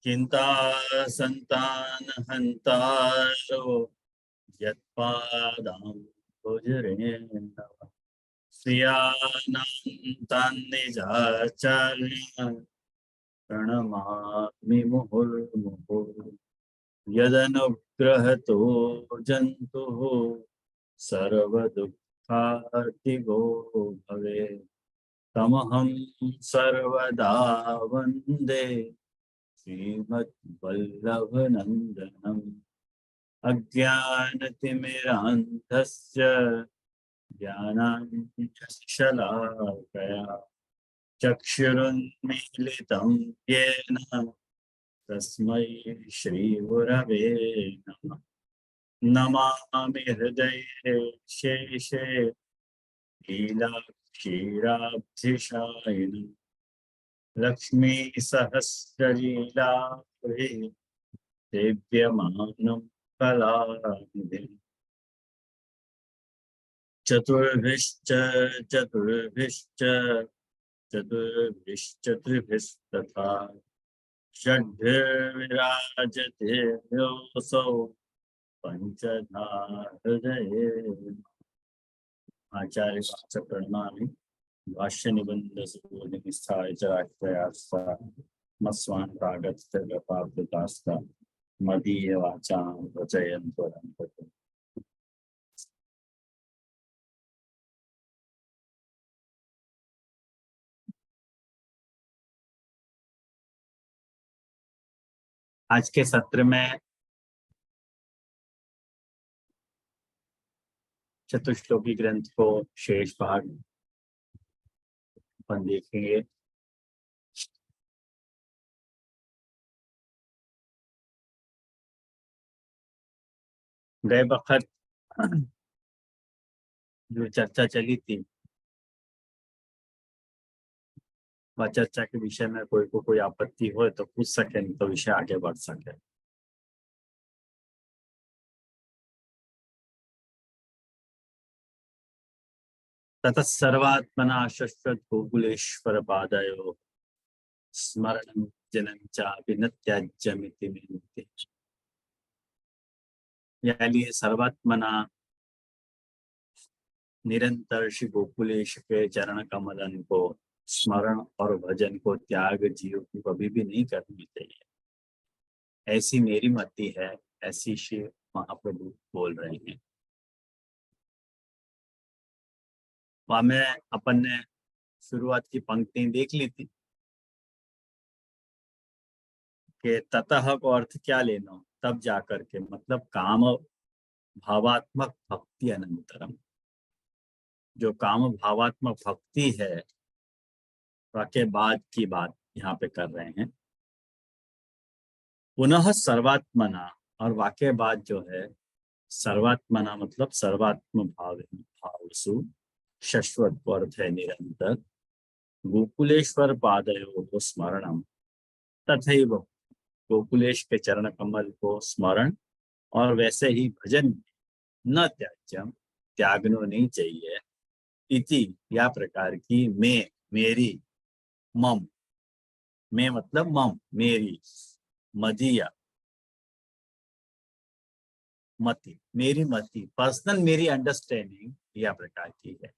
चिंता संतान हंतारो यत्पादां भुजरेणव श्रियानां निजाचार्य प्रणमामि मुहुर्मुहुः यदनुग्रहतो जन्तुः सर्वदुःखार्तिगो भवेत् तमहं सर्वदा वन्दे श्रीमद्वल्लभनन्दनम् अज्ञानतिमिरान्धस्य ज्ञानाञ्जनशलाकया चक्षुरुन्मीलितं येन तस्मै श्रीगुरवे नमः। नमामि हृदये शेषे लीलाक्षीराब्धिशायिनम् लक्ष्मी सहस्रलीलाभे सेव्यमानं कलानिधिम् चतुर्भिश्च चतुर्भिश्च चतुर्भिश्चतुर्भिस्तथा षड्भिर्विराजते योऽसौ पंचधा हृदये। आचार्य वाच प्रणमामि भाष्य निबंध सुनिष्ठाय चराक्षयास्ता मस्वान् प्रागत्य व्यपावृतास्ता मदीय वाचां रचयन्तु रन्तु। आज के सत्र में चतुश्लोकी ग्रंथ को शेष भाग अपन देखेंगे। गए वक्त जो चर्चा चली थी वह चर्चा के विषय में कोई को कोई आपत्ति हो तो पूछ सके, नहीं तो विषय आगे बढ़ सके। ततः सर्वात्मना शश्वत गोकुलेश्वर पादयो स्मरणं जनं चापि न त्याज्यमिति मेन्ते। यानी सर्वात्मना निरंतर श्री गोकुलेश के चरण कमलन को स्मरण और भजन को त्याग जीव को कभी भी नहीं करनी चाहिए, ऐसी मेरी मति है, ऐसी श्री महाप्रभु बोल रहे हैं। वहां में अपन ने शुरुआत की पंक्ति देख ली थी कि ततः को अर्थ क्या लेना, तब जाकर के मतलब काम भावात्मक भक्ति अनंतरम। जो काम भावात्मक भक्ति है वाके बाद की बात यहाँ पे कर रहे हैं। पुनः सर्वात्मना, और वाके बाद जो है सर्वात्मना मतलब सर्वात्म भावसु शश्वत को अर्थ है निरंतर। गोकुलेश्वर पादयो स्मरणम तथैव, गोकुलेश के चरण कमल को स्मरण और वैसे ही भजन न त्याज्यम, त्यागनो नहीं चाहिए। इति, या प्रकार की मैं, मेरी, मम, मैं मतलब मम मेरी, मदीया मति, मेरी मति, पर्सनल मेरी अंडरस्टैंडिंग या प्रकार की है।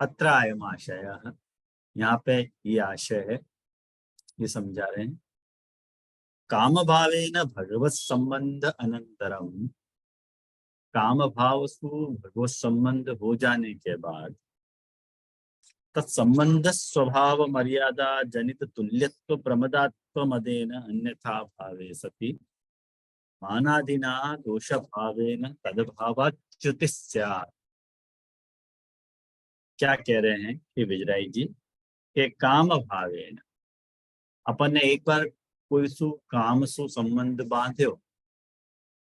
अत्र अयम आशय, यहाँ पे ये आशय है, ये समझा रहे हैं। काम भावेन भगवत संबंध अनंतरम, काम भाव से भगवत संबंध हो जाने के बाद तत्संबंध स्वभाव मर्यादा जनित तुल्यत्व प्रमदात्व मदेन अन्यथा भावे सति मानादिना दोष भावेन तदभावाच्युति स्यात्। क्या कह रहे हैं कि विजराई जी के काम भावेन, अपन ने एक बार कोई सु काम सु संबंध बांध्यो,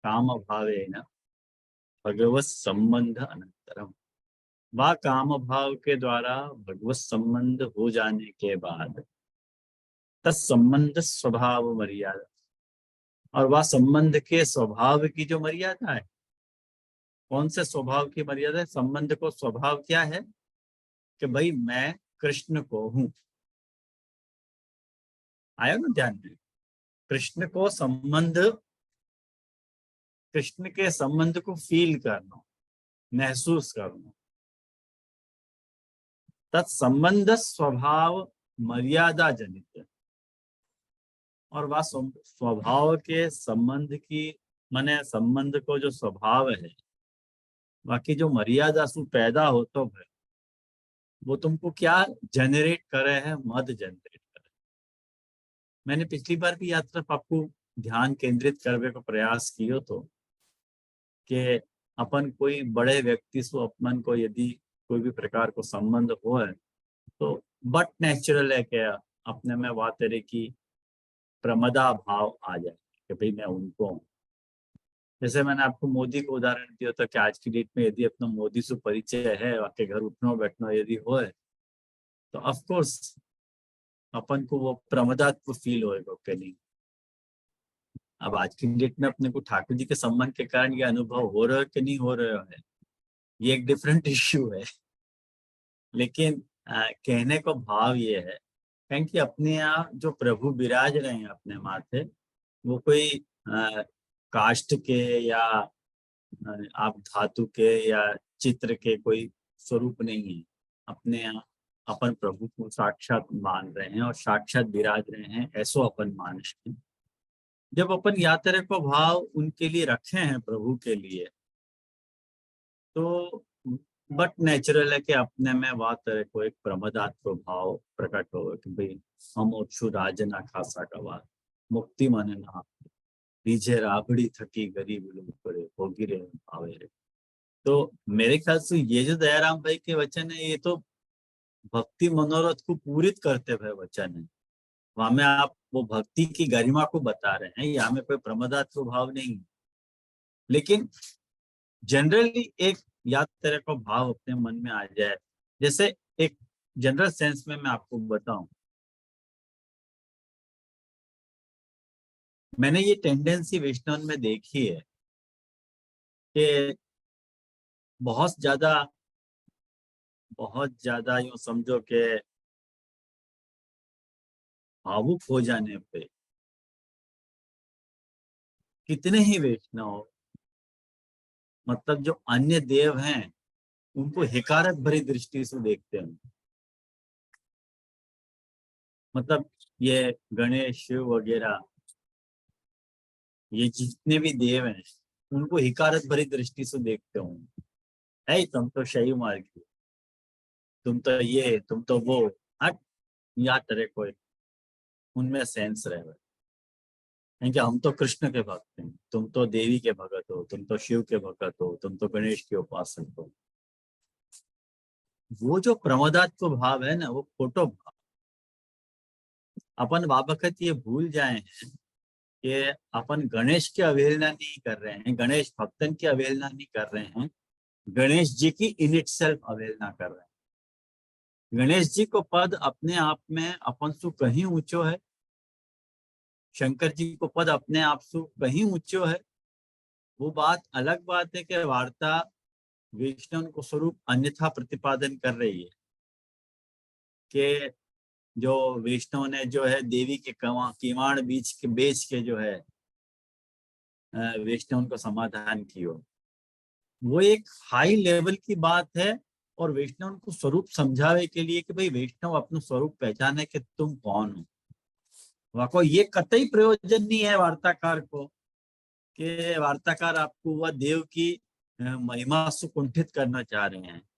काम भावेन भगवत संबंध अनंतरम, वह काम भाव के द्वारा भगवत संबंध हो जाने के बाद तत्संबंध स्वभाव मर्यादा, और वह संबंध के स्वभाव की जो मर्यादा है, कौन से स्वभाव की मर्यादा है? संबंध को स्वभाव क्या है कि भाई मैं कृष्ण को हूं, आया ना ध्यान में? कृष्ण के संबंध को फील करना, महसूस करना। तत्संबंध स्वभाव मर्यादा जनित, और वह स्वभाव के संबंध की माने संबंध को जो स्वभाव है, बाकी जो मर्यादा सु पैदा होतो है, वो तुमको क्या जनरेट करे है? मद जनरेट करे। मैंने पिछली बार भी याद तरफ आपको ध्यान केंद्रित करने को प्रयास किया तो कि अपन कोई बड़े व्यक्ति से अपन को यदि कोई भी प्रकार को संबंध हो है तो बट नेचुरल है कि अपने में बात तरह की प्रमदा भाव आ जाए कि भाई मैं उनको हूँ। जैसे मैंने आपको मोदी को उदाहरण दिया था कि आज की डेट में यदि अपना मोदी से परिचय है, आपके घर उठना बैठना यदि हो है, तो ऑफ कोर्स अपन को वो प्रमदात्व फील होएगा कि नहीं। अब आज की डेट में अपने को ठाकुर जी के संबंध के कारण ये अनुभव हो रहा है कि नहीं हो रहा है, ये एक डिफरेंट इश्यू है। लेकिन कहने को भाव ये है कि अपने यहाँ जो प्रभु विराज रहे हैं अपने माथे, वो कोई काष्ठ के या आप धातु के या चित्र के कोई स्वरूप नहीं है। अपने यहाँ अपन प्रभु को साक्षात मान रहे हैं और साक्षात विराज रहे हैं, ऐसो अपन मान रहे हैं। जब अपन यात्रा को भाव उनके लिए रखे हैं प्रभु के लिए, तो बट नेचुरल है कि अपने में वह तरह को एक प्रमदात्व भाव प्रकट हो कि भाई हम ओछू राज ना खासा गवा, मुक्ति मन ना डीजे राबड़ी थकी गरीब लोग पड़े होगी रे आवे रे। तो मेरे ख्याल से ये जो दयाराम भाई के वचन है, ये तो भक्ति मनोरथ को पूरित करते हुए वचन है। वहां में आप वो भक्ति की गरिमा को बता रहे हैं, यहाँ में कोई प्रमदात्व भाव नहीं। लेकिन जनरली एक याद तरह का भाव अपने मन में आ जाए, जैसे एक जनरल सेंस में मैं आपको बताऊं, मैंने ये टेंडेंसी वैष्णव में देखी है कि बहुत ज्यादा यूं समझो कि भावुक हो जाने पे कितने ही वैष्णव मतलब जो अन्य देव हैं उनको हिकारत भरी दृष्टि से देखते हैं। मतलब ये गणेश शिव वगैरह ये जितने भी देव हैं उनको हिकारत भरी दृष्टि से देखते होंगे, है तुम तो शैव मार्ग की, तुम तो ये तुम तो वो, हट या तरह कोई उनमें सेंस रहे हुए। क्योंकि हम तो कृष्ण के भक्त हैं, तुम तो देवी के भगत हो, तुम तो शिव के भगत हो, तुम तो गणेश के उपासक हो। वो जो प्रमदात्व भाव है ना, वो फोटो भाव। अपन बाबखत ये भूल जाए हैं कि अपन गणेश की अवहेलना नहीं कर रहे हैं, गणेश भक्तन की अवहेलना नहीं कर रहे हैं, गणेश जी की इन इट सेल्फ अवहेलना कर रहे हैं। गणेश जी को पद अपने आप में अपन सु कहीं ऊंचो है, शंकर जी को पद अपने आप सु कहीं ऊंचो है। वो बात अलग बात है कि वार्ता वैष्णव को स्वरूप अन्यथा प्रतिपादन कर रही है कि जो वैष्णव ने जो है देवी के किवाड़ बीच के बेच के जो है वैष्णव को समाधान किया, वो एक हाई लेवल की बात है। और वैष्णव को स्वरूप समझावे के लिए कि भाई वैष्णव अपना स्वरूप पहचाने कि तुम कौन हो। वाको ये कतई प्रयोजन नहीं है वार्ताकार को कि वार्ताकार आपको वह देव की महिमा से कुंठित करना चाह रहे हैं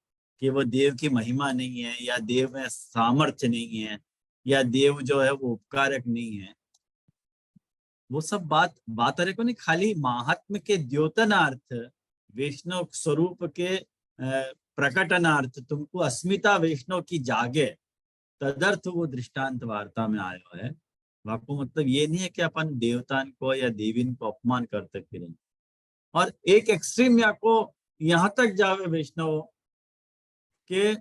कि वो देव की महिमा नहीं है या देव में सामर्थ्य नहीं है या देव जो है वो उपकारक नहीं है। वो सब बात अरे को नहीं, खाली महात्म के द्योतनार्थ वैष्णव स्वरूप के प्रकटनार्थ तुमको अस्मिता वैष्णव की जागे, तदर्थ वो दृष्टांत वार्ता में आयो है। वाको मतलब ये नहीं है कि अपन देवतान को या देवीन को अपमान करते फिरें। और एक एक्सट्रीम या को यहाँ तक जावे वैष्णव के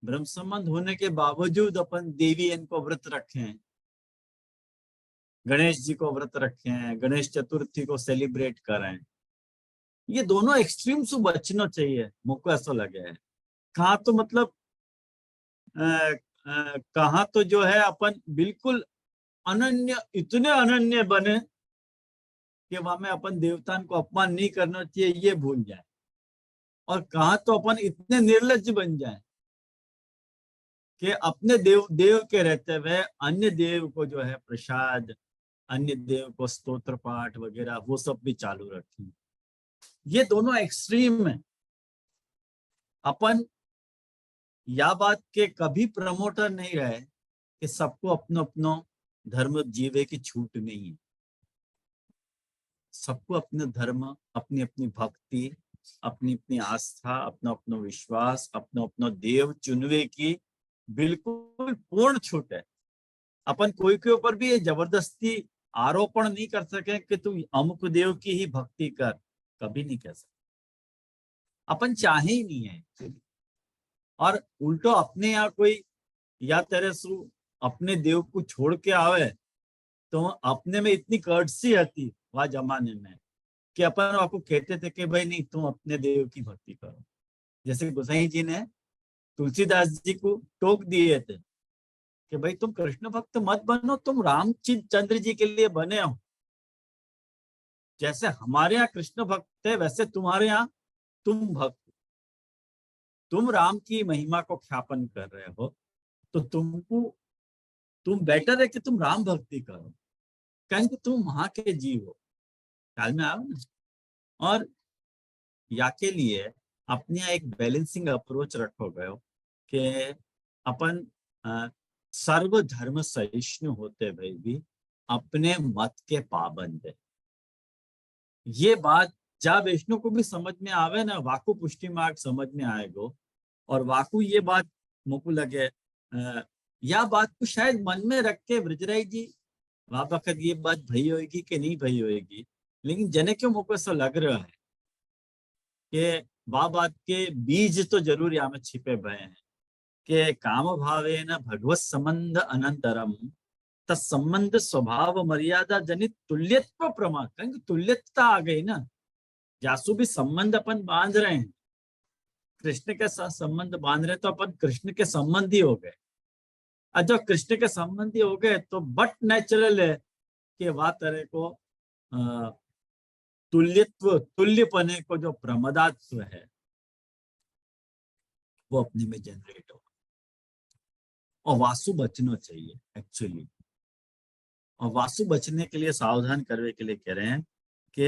ब्रह्म संबंध होने के बावजूद अपन देवी इनको व्रत रखे हैं, गणेश जी को व्रत रखे हैं, गणेश चतुर्थी को सेलिब्रेट करें। ये दोनों एक्सट्रीम से बचना चाहिए, मुझको ऐसा लगे है। कहाँ तो मतलब कहाँ तो जो है अपन बिल्कुल अनन्य, इतने अनन्य बने कि वहां में अपन देवताओं को अपमान नहीं करना चाहिए ये भूल जाए, और कहा तो अपन इतने निर्लज्ज बन जाए कि अपने देव देव के रहते हुए अन्य देव को जो है प्रसाद, अन्य देव को स्तोत्र पाठ वगैरह वो सब भी चालू रखें। ये दोनों एक्सट्रीम है। अपन या बात के कभी प्रमोटर नहीं रहे कि सबको अपनो अपनो धर्म जीवे की छूट नहीं है। सबको अपने धर्म, अपनी अपनी भक्ति, अपनी अपनी आस्था, अपना अपना विश्वास, अपना अपना देव चुनवे की बिल्कुल पूर्ण छूट है। अपन कोई के ऊपर भी ये जबरदस्ती आरोपण नहीं कर सके कि तू अमुक देव की ही भक्ति कर, कभी नहीं कह सकते। अपन चाहे ही नहीं है। और उल्टो अपने यहाँ कोई या तेरे सु अपने देव को छोड़ के आवे तो अपने में इतनी कर्टसी आती वह जमाने में कि अपन आपको कहते थे कि भाई नहीं तुम अपने देव की भक्ति करो। जैसे गोसाई जी ने तुलसीदास जी को टोक दिए थे कि भाई तुम कृष्ण भक्त मत बनो, तुम रामचंद्र जी के लिए बने हो। जैसे हमारे यहाँ कृष्ण भक्त है वैसे तुम्हारे यहाँ तुम भक्त, तुम राम की महिमा को ख्यापन कर रहे हो तो तुम बेटर है कि तुम राम भक्ति करो, कहेंगे तुम वहां के जीव हो। ख्याल में आओ ना। और या के लिए अपने एक बैलेंसिंग अप्रोच रखो गयो कि अपन सर्व धर्म सहिष्णु होते हुए भी अपने मत के पाबंद है। ये बात जा वैष्णव को भी समझ में आवे ना, वाकु पुष्टि मार्ग समझ में आएगो। और वाकु ये बात मुझको लगे या बात को शायद मन में रख के ब्रजराई जी वहां वक्त ये बात भई होगी कि नहीं भई होगी, लेकिन जने क्यों मुझको ऐसा लग रहा है कि वह बात के बीज तो जरूर यहाँ में छिपे भय हैं कि काम भावे न भगवत संबंध अनंतरम तत्संबंध स्वभाव मर्यादा जनित तुल्यत्व प्रमाण। कहेंगे तुल्यता आ गई ना, जासु भी संबंध अपन बांध रहे हैं, कृष्ण के साथ संबंध बांध रहे तो अपन कृष्ण के संबंधी हो गए। और जब कृष्ण के संबंधी हो गए तो बट नेचुरल है कि वह तरह को तुल्यत्व, तुल्यपने को जो प्रमदात्व है वो अपने में जनरेट हो। और वासु बचना चाहिए एक्चुअली। और वासु बचने के लिए सावधान करने के लिए कह रहे हैं कि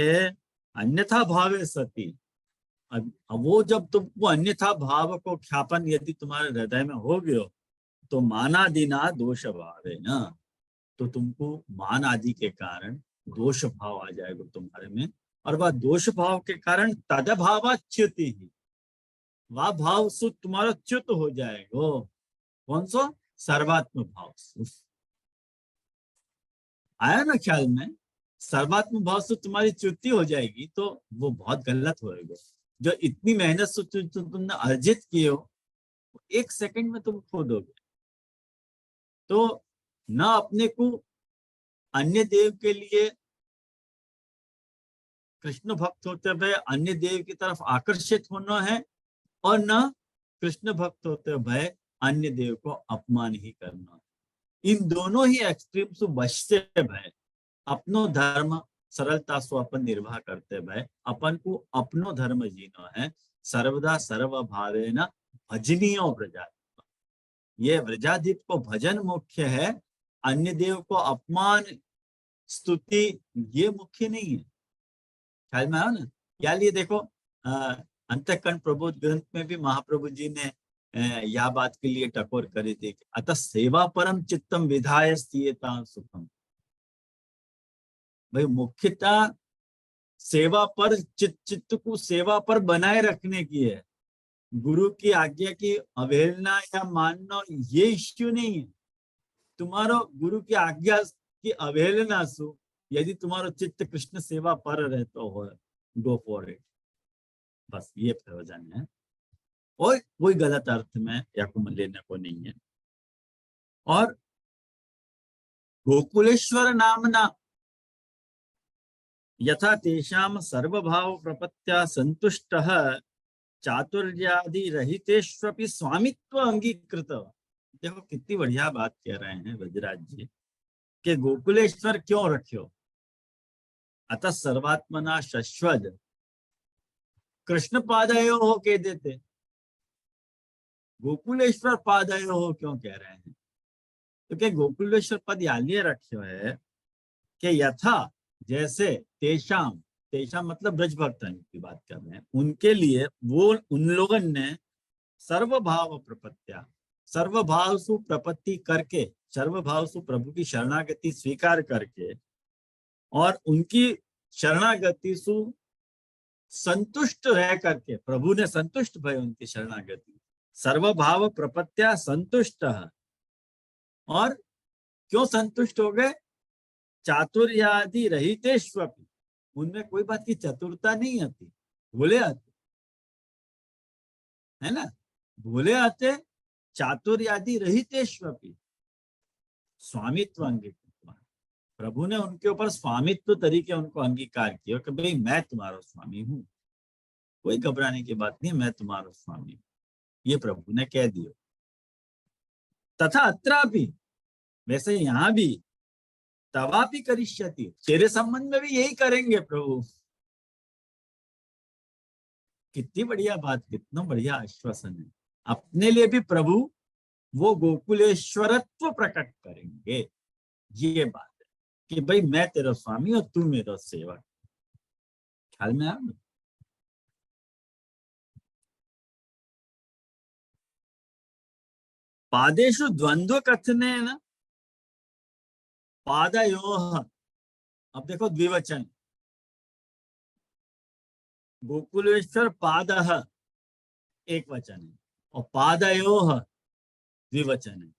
अन्यथा भावे सती। अब वो जब तुमको अन्यथा भाव को ख्यापन यदि तुम्हारे हृदय में हो गयो तो माना दिना दोष भाव है ना, तो तुमको मान आदि के कारण दोष भाव आ जाएगा तुम्हारे में। और वह दोष भाव के कारण तदभावाच्युति ही, वह भाव से तुम्हारा च्युत हो जाएगा। कौन सा? सर्वात्म भाव। आया ना ख्याल में? सर्वात्म भाव से तुम्हारी च्युति हो जाएगी तो वो बहुत गलत होएगा। जो इतनी मेहनत से तुमने अर्जित किए हो एक सेकंड में तुम खो दोगे। तो न अपने को अन्य देव के लिए कृष्ण भक्त होते हुए अन्य देव की तरफ आकर्षित होना है, और न कृष्ण भक्त होते हुए अन्य देव को अपमान ही करना है। इन दोनों ही एक्सट्रीम से बचते भय अपनो धर्म सरलता से अपन निर्वाह करते भय अपन को अपनो धर्म जीना है। सर्वदा सर्व भावे न भजनीय व्रजाधिप, ये व्रजाधिप को भजन मुख्य है, अन्य देव को अपमान स्तुति ये मुख्य नहीं है। ख्याल में आया ना? या लिए देखो अंतःकरण प्रबोध ग्रंथ में भी महाप्रभु जी ने यह बात के लिए टकोर करी थी, अतः सेवा परम चित्तम विधाय स्थियता सुखम। भाई मुख्यता सेवा पर चित्त को सेवा पर बनाए रखने की है। गुरु की आज्ञा की अवहेलना या मानना ये इश्यू नहीं है। तुम्हारा गुरु की आज्ञा की अवहेलना सु यदि तुम्हारा चित्त कृष्ण सेवा पर रहता हो, गो फॉर इट। बस ये प्रयोजन है, और कोई गलत अर्थ में या को लेने को नहीं है। और गोकुलेश्वर नामना यथा तेषाम सर्वभाव प्रपत्या संतुष्टः चातुर्यादि रहितेष्वपि स्वामित्व अंगीकृत। देखो कितनी बढ़िया बात कह रहे हैं वज्राज जी कि गोकुलेश्वर क्यों रखियो, अतः सर्वात्मना शश्वत कृष्ण पादयो हो कह देते, गोकुलेश्वर पादयो हो क्यों कह रहे हैं? क्योंकि गोकुलेश्वर पद इसलिए रखियो है कि यथा जैसे तेषाम, तेषाम मतलब ब्रज भक्तन की बात कर रहे हैं, उनके लिए वो उन लोगों ने सर्वभाव प्रपत्या, सर्वभाव सु प्रपत्ति करके, सर्वभाव सु प्रभु की शरणागति स्वीकार करके और उनकी शरणागति सु संतुष्ट रह करके, प्रभु ने संतुष्ट भय उनकी शरणागति, सर्वभाव प्रपत्या संतुष्ट, और क्यों संतुष्ट हो गए? चातुर्यादि रहितेष्वपि, उनमें कोई बात की चतुरता नहीं आती, भूले आते, है ना, भूले आते, चातुर्यादि रहितेष्वपि स्वामित्व अंगीकार, प्रभु ने उनके ऊपर स्वामित्व तरीके उनको अंगीकार किया कि भाई मैं तुम्हारा स्वामी हूं, कोई घबराने की बात नहीं, मैं तुम्हारा स्वामी हूं, ये प्रभु ने कह दिया। तथा अत्रापि, वैसे यहां भी, तवापि करिष्यति, तेरे संबंध में भी यही करेंगे प्रभु। कितनी बढ़िया बात, कितना बढ़िया आश्वासन है, अपने लिए भी प्रभु वो गोकुलेश्वरत्व प्रकट करेंगे, ये बात है कि भाई मैं तेरा स्वामी और तू मेरा सेवक। ख्याल में आ रहा? पादेशु द्वंद्व कथने न पादयोः, अब देखो द्विवचन, गोकुलेश्वर पादः एक वचन है और पादयोः द्विवचन है,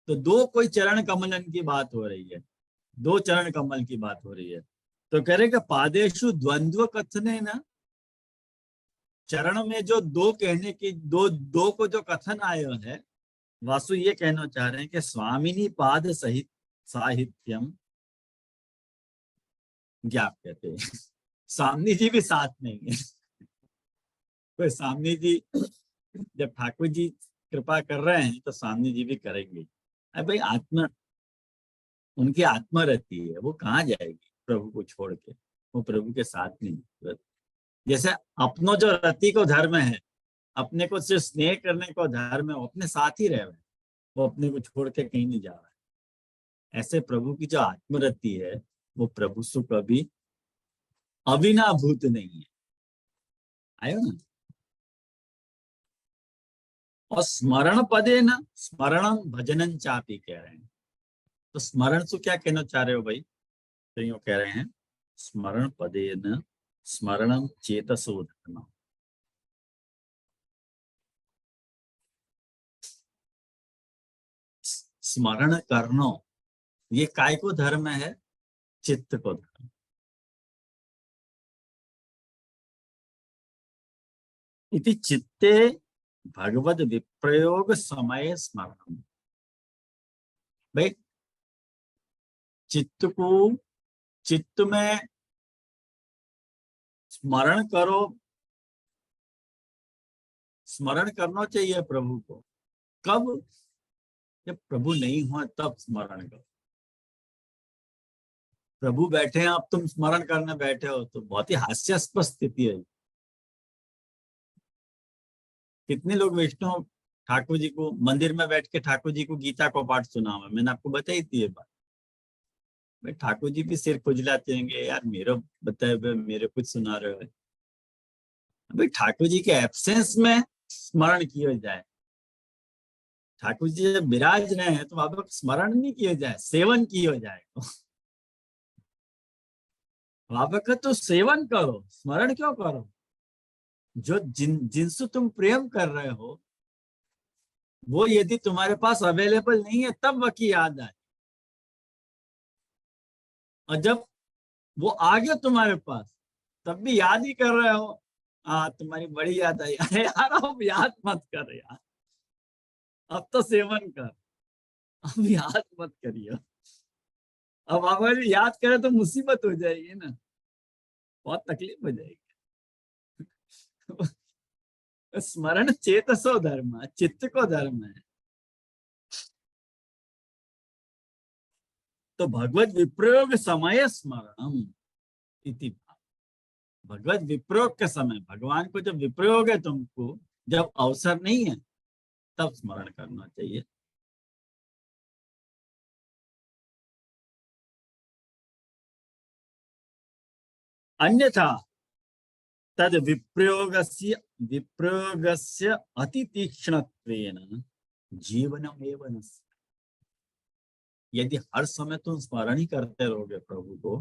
तो दो कोई चरण कमलन की बात हो रही है, दो चरण कमल की बात हो रही है, तो कह रहे कि पादेशु द्वंद्व कथने न, चरण में जो दो कहने की, दो दो को जो कथन आया है, वासु ये कहना चाह रहे हैं कि स्वामिनी पाद सहित साहित्यम ज्ञाप कहते हैं। स्वामी जी भी साथ नहीं है, कोई स्वामी जी जब ठाकुर जी कृपा कर रहे हैं तो स्वामी जी भी करेंगे। अरे भाई आत्मा, उनकी आत्मा रहती है, वो कहाँ जाएगी प्रभु को छोड़ के, वो प्रभु के साथ नहीं रहती। जैसे अपनो जो रति को धर्म है, अपने को सिर्फ स्नेह करने को धर्म है, वो अपने साथ ही रह रहे हैं, वो अपने को छोड़ के कहीं नहीं जा रहा है। ऐसे प्रभु की जो आत्मरति है, वो प्रभु सु कभी अविनाभूत नहीं है। आयो ना? और स्मरण पदे न स्मरणम भजनम चापी कह रहे हैं, तो स्मरण से क्या कहना चाह रहे हो भाई? तो यूं कह रहे हैं, स्मरण पदे न स्मरणम चेतसो धर्म, स्मरण करनो ये काय को धर्म है? चित्त को धर्म। इति चित्ते भगवद विप्रयोग समय स्मरण, भाई चित्त को, चित्त में स्मरण करो, स्मरण करना चाहिए प्रभु को। कब? जब प्रभु नहीं हो तब स्मरण करो। प्रभु बैठे हैं, अब तुम स्मरण करने बैठे हो, तो बहुत ही हास्यास्पद स्थिति है। कितने लोग वैष्णव ठाकुर जी को मंदिर में बैठ के ठाकुर जी को गीता को पाठ सुना हुआ, मैंने आपको बताई थी ये बात। भाई ठाकुर जी भी सिर खुजलाते होंगे, यार मेरे बताए हुए मेरे कुछ सुना रहे हो। भाई ठाकुर जी के एब्सेंस में स्मरण किया जाए, ठाकुर जी जब विराज रहे हैं तो वहां पर स्मरण नहीं किया जाए, सेवन किया जाए। वहां पर तो सेवन करो, स्मरण क्यों करो? जो जिनसे तुम प्रेम कर रहे हो, वो यदि तुम्हारे पास अवेलेबल नहीं है तब वकी याद आए, और जब वो आ गया तुम्हारे पास तब भी याद ही कर रहे हो। हाँ तुम्हारी बड़ी याद आई। अरे यार अब याद मत कर यार, अब तो सेवन कर, अब याद मत करिए। अब अगर याद करे तो मुसीबत हो जाएगी ना, बहुत तकलीफ हो जाएगी। स्मरण चेतसो धर्म, चित्त को धर्म है। तो भगवत विप्रयोग समय स्मरणम इति भाव। भगवत विप्रयोग के समय, भगवान को जब विप्रयोग है तुमको, जब अवसर नहीं है तब स्मरण करना चाहिए। अन्यथा तद विप्रयोगस्य अति तीक्ष्णत्वेन जीवनमेव न स्यात्। यदि हर समय तुम स्मरण ही करते रहोगे प्रभु को,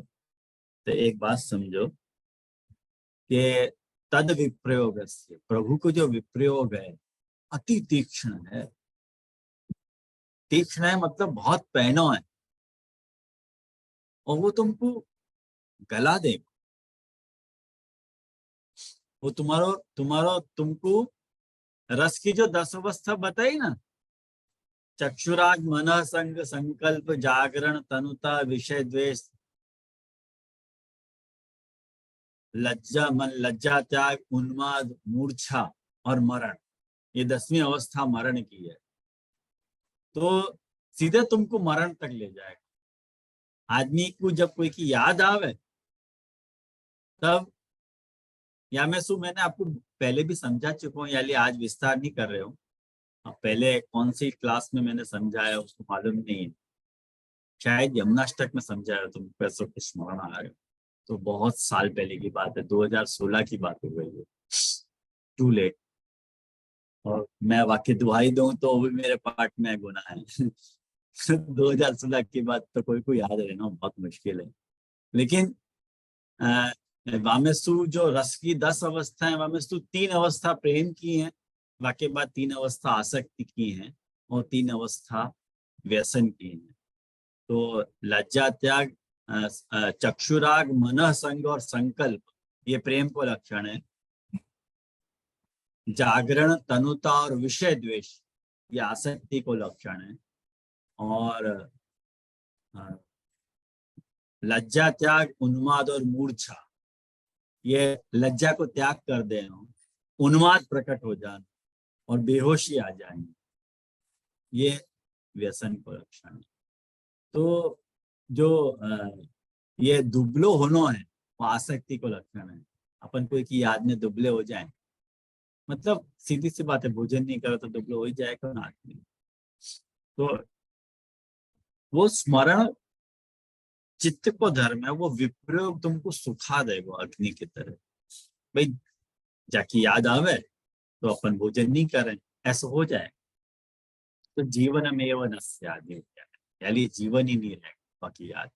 तो एक बात समझो कि तद विप्रयोगस्य, प्रभु को जो विप्रयोग है अति तीक्ष्ण है। तीक्ष्ण है मतलब बहुत पैना है, और वो तुमको गला देगा। वो तुमको रस की जो 10 अवस्था बताई ना, चक्षुराग मन संग संकल्प जागरण तनुता विषय द्वेष लज्जा मन लज्जा त्याग उन्माद मूर्छा और मरण, ये 10वीं अवस्था मरण की है। तो सीधे तुमको मरण तक ले जाएगा। आदमी को जब कोई की याद आवे तब, या मैंने आपको पहले भी समझा चुका हूँ, यानी आज विस्तार नहीं कर रहे हो। अब पहले कौन सी क्लास में मैंने समझाया उसको मालूम नहीं है, शायद यमुनाष्टक में समझाया, तुमको ऐसा कुछ स्मरण आ रहा है। तो बहुत साल पहले की बात है, 2016 की बात हो गई है, टू लेट। और मैं वाक्य दुहाई दूं तो वो भी मेरे पार्ट में गुनाह है। 2016 की बात तो कोई को याद रहना बहुत मुश्किल है। लेकिन वामेस्तु जो रस की 10 अवस्थाएं, वामेस्तु 3 अवस्था प्रेम की हैं, वाक्य बाद 3 अवस्था आसक्ति की हैं, और 3 अवस्था व्यसन की हैं। तो लज्जा त्याग चक्षुराग मन संग और संकल्प, ये प्रेम को लक्षण है। जागरण तनुता और विषय द्वेष, ये आसक्ति को लक्षण है। और लज्जा त्याग उन्माद और मूर्छा, ये लज्जा को त्याग कर देना, उन्माद प्रकट हो जाना और बेहोशी आ जाएंगे, ये व्यसन को लक्षण है। तो जो ये दुबलो होना है वो आसक्ति को लक्षण है। अपन कोई की याद में दुबले हो जाए, मतलब सीधी सी बात है, भोजन नहीं करो तो दुबले हो ही जाएगा ना आदमी। तो वो स्मरण चित्त को धर्म है, वो विप्रयोग तुमको सुखा देगा अग्नि की तरह। भाई जाके याद आवे तो अपन भोजन नहीं करें, ऐसा हो जाए तो जीवन में एवं नस्यादि, यानी जीवन ही नहीं रहेगा बाकी याद।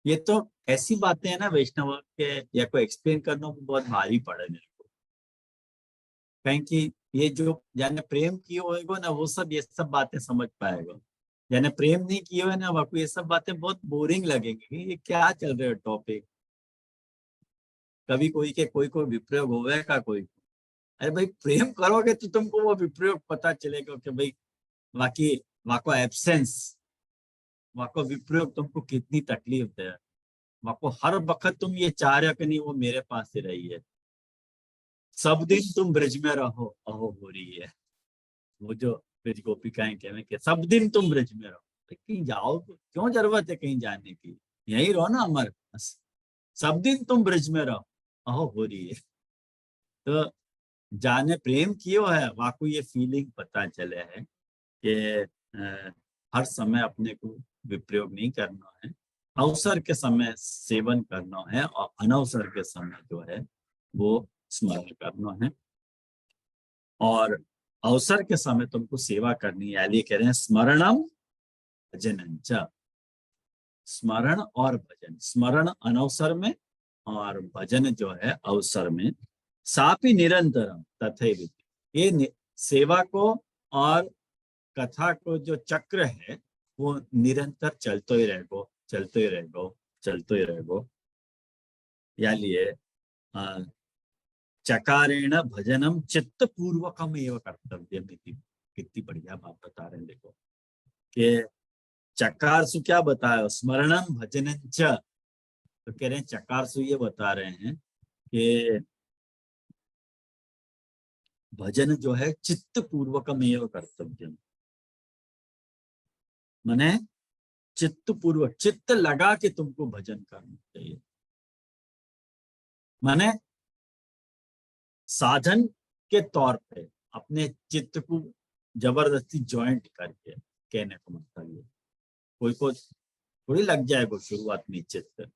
ये तो ऐसी बातें हैं ना वैष्णव के, या को एक्सप्लेन करना बहुत भारी पड़े मेरे को। कहीं कि ये जो जाने प्रेम किए होएगा ना, वो सब ये सब बातें समझ पाएगा। जाने प्रेम नहीं किए हुए ना, आपको ये सब बातें बहुत बोरिंग लगेंगी, ये क्या चल रहे हो टॉपिक। कभी कोई के कोई विप्रयोग होवे का कोई। अरे भाई प्रेम करोगे तो तुमको वो विप्रयोग पता चलेगा कि भाई बाकी वाको एब्सेंस, वाको विप्रयोग तुमको कितनी तकलीफ दे। वाको हर वक्त तुम ये चाह रहे हो कि नहीं वो मेरे पास ही रही है, सब दिन तुम ब्रज में रहो अहो हो रही है। वो जो ब्रज गोपिकाएं कहें कि सब दिन तुम ब्रज में रहो, तो कहीं जाओ तो क्यों जरूरत है कहीं जाने की, यही रहो ना अमर। सब दिन तुम ब्रज में रहो अहो हो रही है। तो जाने प्रेम कियो है वाकू ये फीलिंग पता चले है कि हर समय अपने को विप्रयोग नहीं करना है, अवसर के समय सेवन करना है, और अनवसर के समय जो है वो स्मरण करना है। और अवसर के समय तुमको सेवा करनी है, यानी कह रहे हैं स्मरणम भजन, स्मरण और भजन, स्मरण अनवसर में और भजन जो है अवसर में। सापी निरंतरम तथैव, ये सेवा को और कथा को जो चक्र है वो निरंतर चलते ही रहेगो, चलते ही रहेगो, चलते ही रहेगो। या लिए चकारेण भजनम चित्त पूर्वकम एवं कर्तव्यम। कितनी बढ़िया बात बता रहे हैं देखो कि चकार सु क्या बताया, स्मरणम भजनम च। तो कह रहे हैं चकार सु ये बता रहे हैं कि भजन जो है चित्त पूर्वकम एवं कर्तव्यम, माने चित्त पूर्वक, चित्त लगा के तुमको भजन करना चाहिए। माने साधन के तौर पे अपने चित्त को जबरदस्ती ज्वाइंट करके, कहने को मतलब ये, कोई को थोड़ी लग जाएगा शुरुआत में चित्त,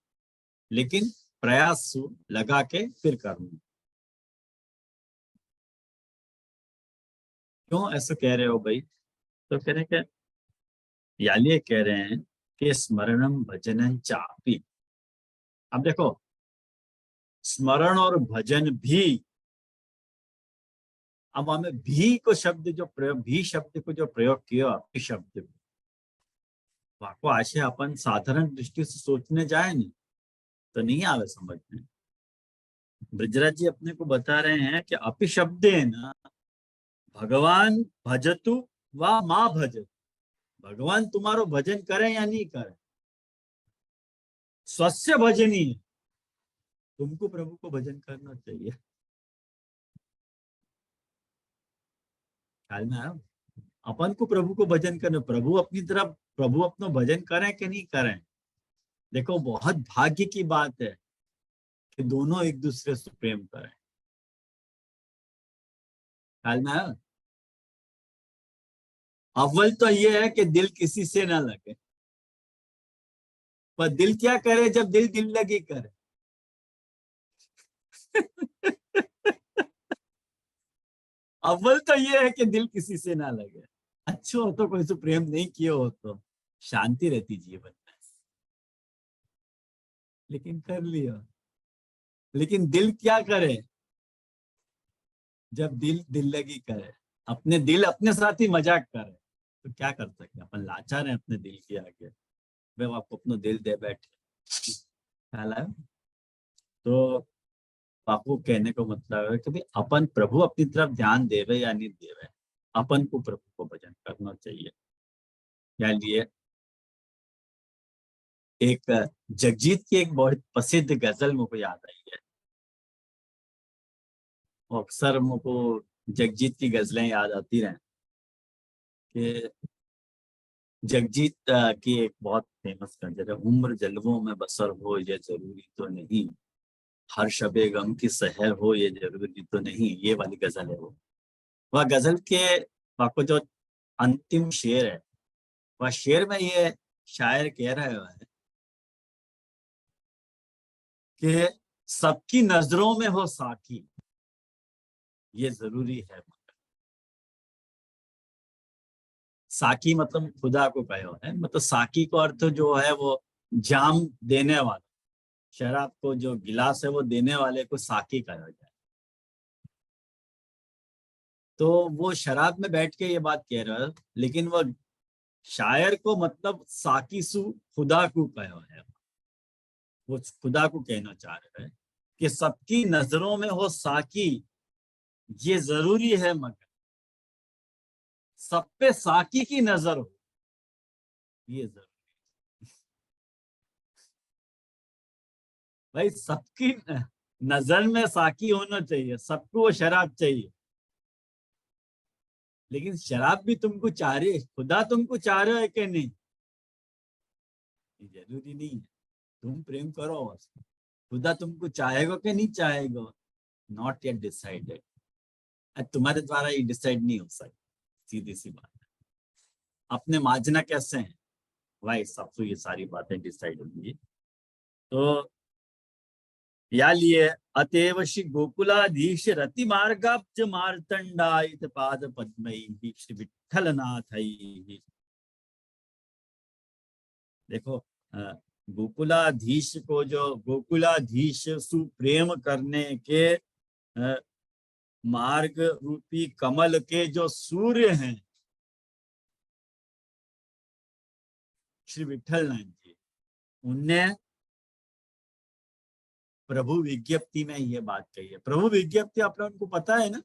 लेकिन प्रयास लगा के फिर करना। क्यों ऐसा कह रहे हो भाई? तो कह रहे हैं, याली कह रहे हैं कि स्मरणम भजनम चापी। अब देखो, स्मरण और भजन भी, अब हमें भी को शब्द जो प्रयोग, भी शब्द को जो प्रयोग किया शब्द, वाको आशय अपन साधारण दृष्टि से सोचने जाए नहीं तो नहीं आवे समझ में। ब्रजराज जी अपने को बता रहे हैं कि अपि शब्द है ना, भगवान भजतु व माँ भजतु, भगवान तुम्हारो भजन करे या नहीं करे, स्वस्य भजनी है, तुमको प्रभु को भजन करना चाहिए। ख्याल में आया? अपन को प्रभु को भजन करना, प्रभु अपनी तरफ, प्रभु अपना भजन करें कि नहीं करें। देखो बहुत भाग्य की बात है कि दोनों एक दूसरे से प्रेम करें। ख्याल में आया? अव्वल तो ये है कि दिल किसी से ना लगे, पर दिल क्या करे जब दिल दिल लगी करे। अव्वल तो ये है कि दिल किसी से ना लगे। अच्छे हो तो कोई से प्रेम नहीं किए हो तो शांति रहती जीवन में, लेकिन कर लिया। लेकिन दिल क्या करे जब दिल दिल लगी करे, अपने दिल अपने साथ ही मजाक करे, तो क्या कर सकते, अपन लाचार हैं अपने दिल के आगे। वे आपको अपना दिल दे बैठे, ख्याल आया? तो आपको कहने को मतलब है कि भाई अपन प्रभु अपनी तरफ ध्यान देवे या नहीं देवे, अपन को प्रभु को भजन करना चाहिए। क्या लिए एक जगजीत की एक बहुत प्रसिद्ध गजल मुझको याद आई है, अक्सर मुझको जगजीत की गजलें याद आती रहे कि जगजीत की एक बहुत फेमस गजल है, उम्र जलवों में बसर हो ये जरूरी तो नहीं, हर शबे गम की सहर हो ये जरूरी तो नहीं, ये वाली गजल है वो। वह गजल के वाको जो अंतिम शेर है, वह शेर में ये शायर कह रहा है कि सबकी नजरों में हो साकी ये जरूरी है। साकी मतलब खुदा को कहो है, मतलब साकी को अर्थ जो है वो जाम देने वाला, शराब को जो गिलास है वो देने वाले को साकी कहा जाए। तो वो शराब में बैठ के ये बात कह रहा है, लेकिन वो शायर को मतलब साकी सु खुदा को कहो है, वो खुदा को कहना चाह रहे हैं कि सबकी नजरों में हो साकी ये जरूरी है, मगर सब पे साकी की नजर हो ये जरूरी। भाई सबकी नजर में साकी होना चाहिए, सबको वो शराब चाहिए, लेकिन शराब भी तुमको चाह रही है, खुदा तुमको चाह रहे हो कि नहीं, ये जरूरी नहीं है। तुम प्रेम करो बस, खुदा तुमको चाहेगा कि नहीं चाहेगा, नॉट येट डिसाइडेड। तुम्हारे द्वारा ये डिसाइड नहीं हो सकता, सीधी सी बात है। अपने माजना कैसे हैं भाई, सबसे ये सारी बातें डिसाइड होंगी। तो या लिए अतएव श्री गोकुलाधीश रति मार्गाब्ज मार्तंडायित पाद पद्मई श्री विठल नाथ। देखो गोकुलाधीश को, जो गोकुलाधीश सुप्रेम करने के मार्ग रूपी कमल के जो सूर्य हैं श्री विठल नाथ जी, उनने प्रभु विज्ञप्ति में ये बात कही है। प्रभु विज्ञप्ति आप लोगों को पता है ना,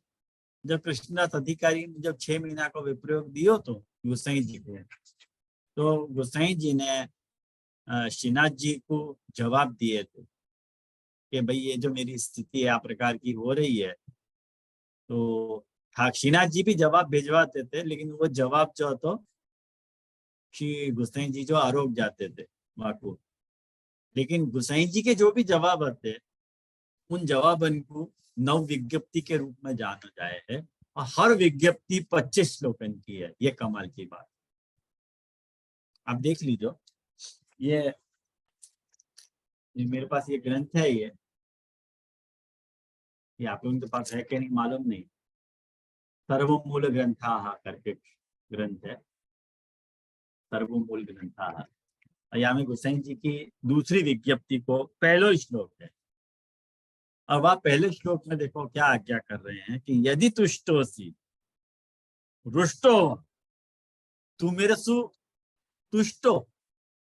जब कृष्णदास अधिकारी ने जब 6 महीना का विप्रयोग दियो तो गोसाई जी को, तो गोसाई जी ने श्रीनाथ जी को जवाब दिए थे कि भाई ये जो मेरी स्थिति है आ प्रकार की हो रही है, तो हाँ श्रीनाथ जी भी जवाब भिजवाते थे, लेकिन वो जवाब जो तो कि गोसाई जी जो आरोप जाते थे वहां को, लेकिन गोसाई जी के जो भी जवाब आते उन जवाबन को नव विज्ञप्ति के रूप में जाना जाए है, और हर विज्ञप्ति 25 श्लोकन की है। ये कमाल की बात। आप देख लीजिए, ये मेरे पास ये ग्रंथ है, ये आप लोगों के पास है कि नहीं मालूम नहीं। सर्वमूल ग्रंथाः करके ग्रंथ है, सर्वमूल ग्रंथाः। यहाँ में गोसाई जी की दूसरी विज्ञप्ति को पहलो श्लोक है। अब आप पहले श्लोक में देखो क्या आज्ञा कर रहे हैं कि यदि तुष्टोसी रुष्टो, तू मेरे सु तुष्टो,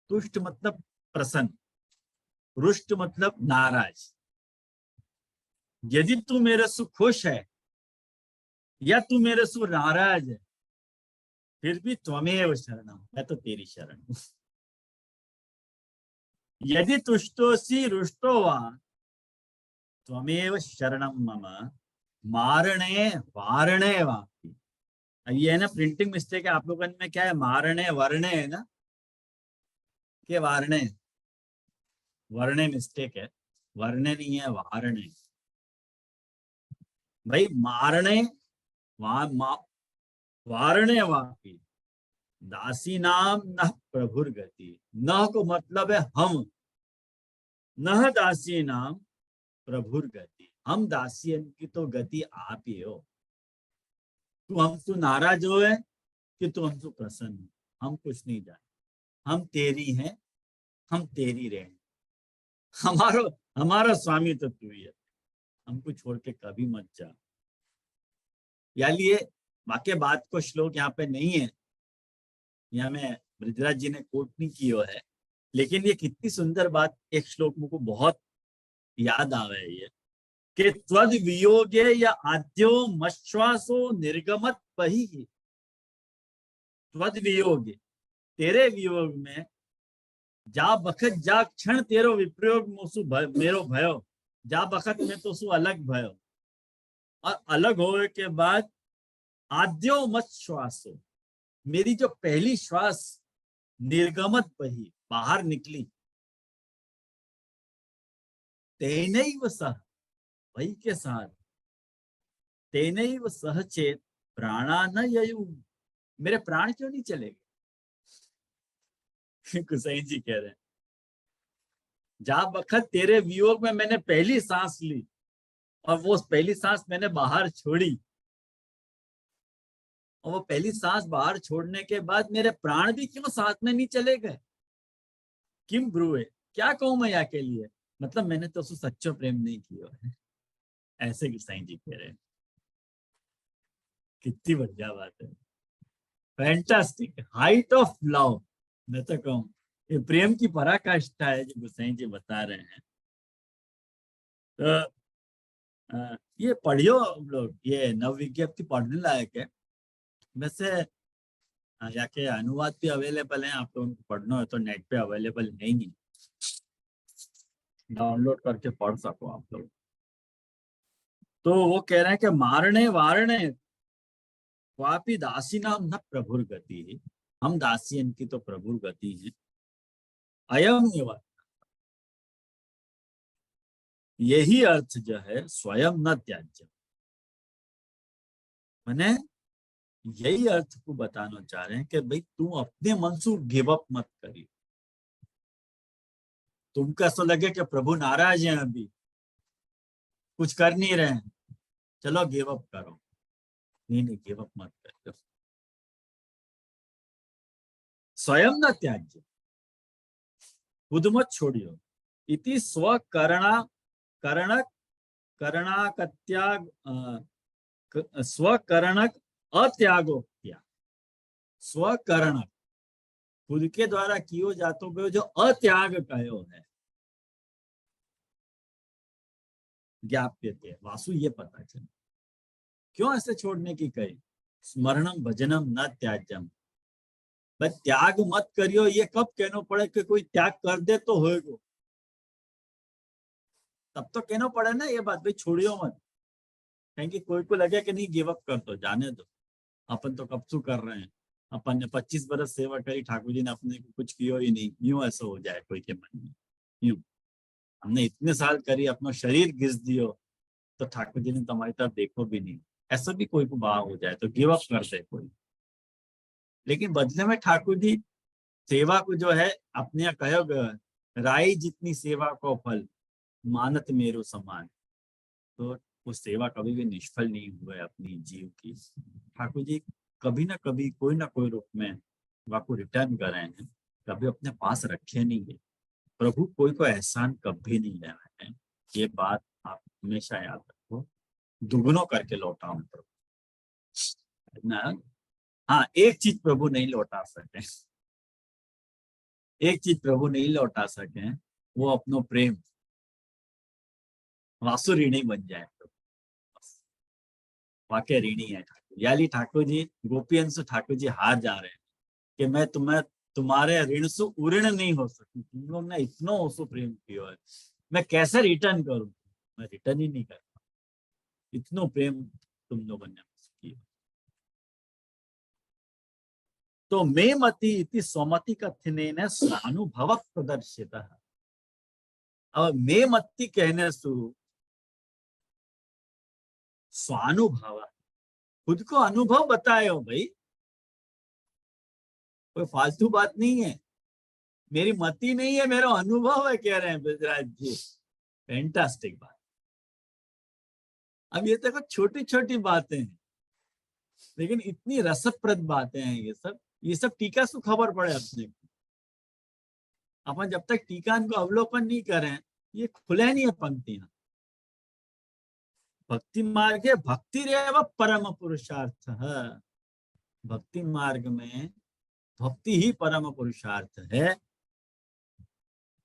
तुष्ट मतलब प्रसन्न, रुष्ट मतलब नाराज। यदि तू मेरे से खुश है या तू मेरे से नाराज है, फिर भी त्वमेव शरणम, मैं तो तेरी शरण हूं। यदि तुष्टोसी रुष्टो वा त्वमेव शरणम मम मारणे वारणे वापि। ये है ना प्रिंटिंग मिस्टेक है आप लोगों में, क्या है मारणे वर्णे है ना, के वारणे, वर्णे मिस्टेक है, वर्णे नहीं है वारणे भाई। मारणे वारणे वापी दासी नाम न प्रभुर गति। न को मतलब है हम, न दासी नाम प्रभुर गति, हम दासियन की तो गति आप ही हो। तू हमसे नाराज हो है कि तू हमसे प्रसन्न है, हम कुछ नहीं जाने, हम तेरी हैं, हम तेरी रहे, हमारा हमारा स्वामी तो तू ही है, हमको छोड़ के कभी मत जा। यानी ये वाक्य बात को श्लोक यहाँ पे नहीं है, यहाँ में ब्रजराज जी ने कोट नहीं किया है, लेकिन ये कितनी सुंदर बात एक श्लोक मुझको बहुत याद आ रहा है ये कि त्वद वियोगे या आद्यो मश्वासो निर्गमत पही। त्वद वियोगे, तेरे वियोग में जा बखत जा क्षण तेरो विप्रयोग मुसु मेरो भयो, जा बखत में तो सु अलग भयो, और अलग होने के बाद आद्यो मत श्वासो, मेरी जो पहली श्वास निर्गमत बही, बाहर निकली, तेनैव सह, वही के साथ, तेनैव सहचेत प्राणा न ययु, मेरे प्राण क्यों नहीं चलेंगे। गोसाई जी कह रहे हैं जा बखत तेरे वियोग में मैंने पहली सांस ली और वो पहली सांस मैंने बाहर छोड़ी, और वो पहली सांस बाहर छोड़ने के बाद मेरे प्राण भी क्यों साथ में नहीं चले गए। किम ब्रुए, क्या कहूं मैं यहाँ के लिए, मतलब मैंने तो उसको सच्चो प्रेम नहीं किया है, ऐसे गोसाई जी कह रहे हैं। कितनी बढ़िया बात है, फैंटास्टिक, हाइट ऑफ लव। मैं तो कहूँ ये प्रेम की पराकाष्ठा है जो गोसाई जी बता रहे हैं। तो ये पढ़ियो लोग, ये नव विज्ञप्ति पढ़ने लायक है। वैसे यहाँ के अनुवाद भी अवेलेबल है, आप लोगों को पढ़ना हो तो नेट पे अवेलेबल है ही, डाउनलोड करके पढ़ सको आप लोग। तो वो कह रहे हैं कि मारने वारने वापी दासी नाम न प्रभुर गति, हम दासियन की तो प्रभुर गति है। अयम एवं, यही अर्थ जो है स्वयं न त्याज्य, मैंने यही अर्थ को बताना चाह रहे हैं कि भाई तू अपने मन से गिव अप मत करिए। तुमको ऐसा लगे कि प्रभु नाराज हैं, अभी कुछ कर नहीं रहे हैं, चलो गिव अप करो, नहीं नहीं गिव अप मत करो। स्वयं न त्याज्य, खुद मत छोड़ियो, इति स्वकरणा करणक करणाकत्याग स्वकरणक अत्यागोक्त्या, स्वकरणक खुद के द्वारा कियो जातो गयो जो अत्याग कहो है, ज्ञाप्य थे वासु, ये पता चले क्यों ऐसे छोड़ने की कही। स्मरणम भजनम न त्याज्यम, भाई त्याग मत करियो, ये कब कहना पड़े कि कोई त्याग कर दे तो होएगो, तब तो कहना पड़े ना ये बात, भाई छोड़ियो मत। कहेंगे कोई को लगे कि नहीं गिव अप कर दो, जाने दो, अपन तो कब से कर रहे हैं, अपन ने 25 बरस सेवा करी, ठाकुर जी ने अपने को कुछ किया ही नहीं, यूं ऐसा हो जाए कोई के मन में? यूं हमने इतने साल करी, अपना शरीर घिस दियो, तो ठाकुर जी ने तुम्हारी तरफ देखो भी नहीं, ऐसा भी कोई को बाह हो जाए तो गिव अप कर दे कोई। लेकिन बदले में ठाकुर जी सेवा को जो है अपने यहाँ कहो राई जितनी सेवा को फल मानत मेरो समान, तो वो सेवा कभी भी निष्फल नहीं हुए अपनी जीव की। ठाकुर जी कभी ना कभी कोई ना कोई रूप में आपको रिटर्न कर रहे हैं, कभी अपने पास रखे नहीं है। प्रभु कोई को एहसान कभी नहीं ले रहे हैं, ये बात आप हमेशा याद रखो। दुगुनों करके लौटाओ प्रभु ना। हाँ, एक चीज प्रभु नहीं लौटा सके, एक चीज प्रभु नहीं लौटा सके, वो अपनो प्रेम। वासु ऋणी बन जाए प्रभु, वाकई ऋणी है ठाकुर। याली ठाकुर जी गोपियन से ठाकुर जी हार जा रहे हैं कि मैं तुम्हारे ऋण से उऋण नहीं हो सकती, तुम लोग ने इतना ओसो प्रेम किया है, मैं कैसे रिटर्न करूं? मैं रिटर्न ही नहीं कर पाऊं, इतना प्रेम तुम लोगों ने किया। तो मे मति इति स्वमति कथनेन स्वानुभव प्रदर्शित। अब मे मति कहने से स्वानुभव, खुद को अनुभव बताए हो भाई, कोई फालतू बात नहीं है। मेरी मति नहीं है, मेरा अनुभव है, कह रहे हैं ब्रजराज जी। फैंटास्टिक बात। अब ये देखो छोटी छोटी बातें हैं, लेकिन इतनी रसप्रद बातें हैं ये सब टीका से खबर पड़े अपने को। अपन जब तक टीका को अवलोकन नहीं करें, ये खुले नहीं है पंक्तियां। भक्ति मार्ग भक्ति रेव परम पुरुषार्थ है। भक्ति मार्ग में भक्ति ही परम पुरुषार्थ है।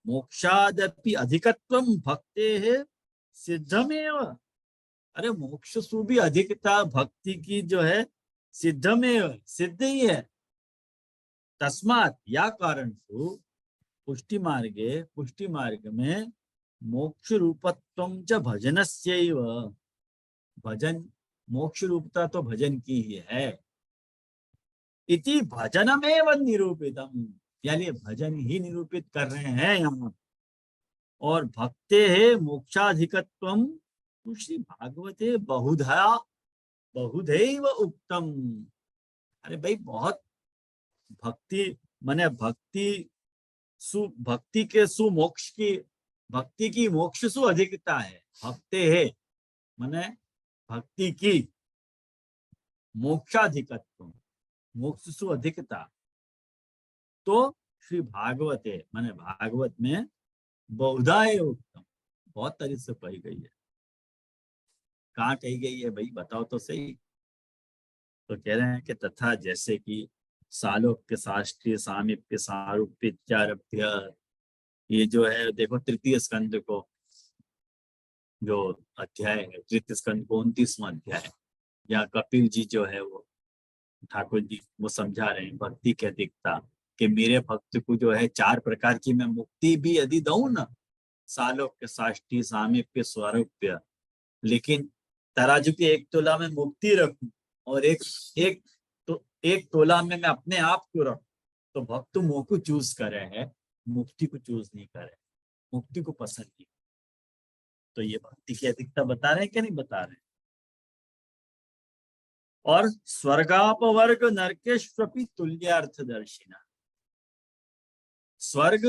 मोक्षादपि अधिकत्वम भक्ते है सिद्धमेव। अरे मोक्ष सु भी अधिकता भक्ति की जो है सिद्धमेव, सिद्ध ही है। तस्मात् या कारण सु पुष्टि मार्ग में मोक्ष रूपत्वम च भजनस्यैव। भजन मोक्ष रूपता तो भजन की ही है। इति भजनमेव निरूपितम, यानी भजन ही निरूपित कर रहे हैं यहाँ। और भक्ते है मोक्षाधिकत्वम श्री भागवते बहुधैव उक्तम। अरे भाई बहुत भक्ति माने भक्ति के सुमोक्ष की, भक्ति की मोक्ष सु अधिकता है। भक्ते है माने भक्ति की मोक्षाधिकत्व, मोक्ष सु अधिकता। तो श्री भागवते माने भागवत में बहुधा उत्तम, बहुत तरह से कही गई है। कहाँ कही गई है भाई, बताओ तो सही। तो कह रहे हैं कि तथा जैसे कि सालोक्य शास्त्रीय सामीप्य सारूप्य इत्यारभ्य, ये जो है देखो तृतीय स्कंद को जो अध्याय है, तृतीय स्कंद को 29वां अध्याय, यहाँ कपिल जी जो है वो ठाकुर जी वो समझा रहे हैं भक्ति की अधिकता, कि मेरे भक्त को जो है 4 प्रकार की मैं मुक्ति भी यदि दूं ना, सालोक्य साष्टी सामीप्य स्वरूप्य, लेकिन तराजू के एक तोला में मुक्ति रखूं और एक तोला में मैं अपने आप को रखूं, तो भक्त मोह को चूज करे है, मुक्ति को चूज नहीं करे, मुक्ति को पसंद नहीं। तो ये भक्ति की अधिकता बता रहे हैं क्या नहीं बता रहे हैं। और स्वर्गापवर्ग नरकेश्वपि तुल्यार्थ दर्शिना। स्वर्ग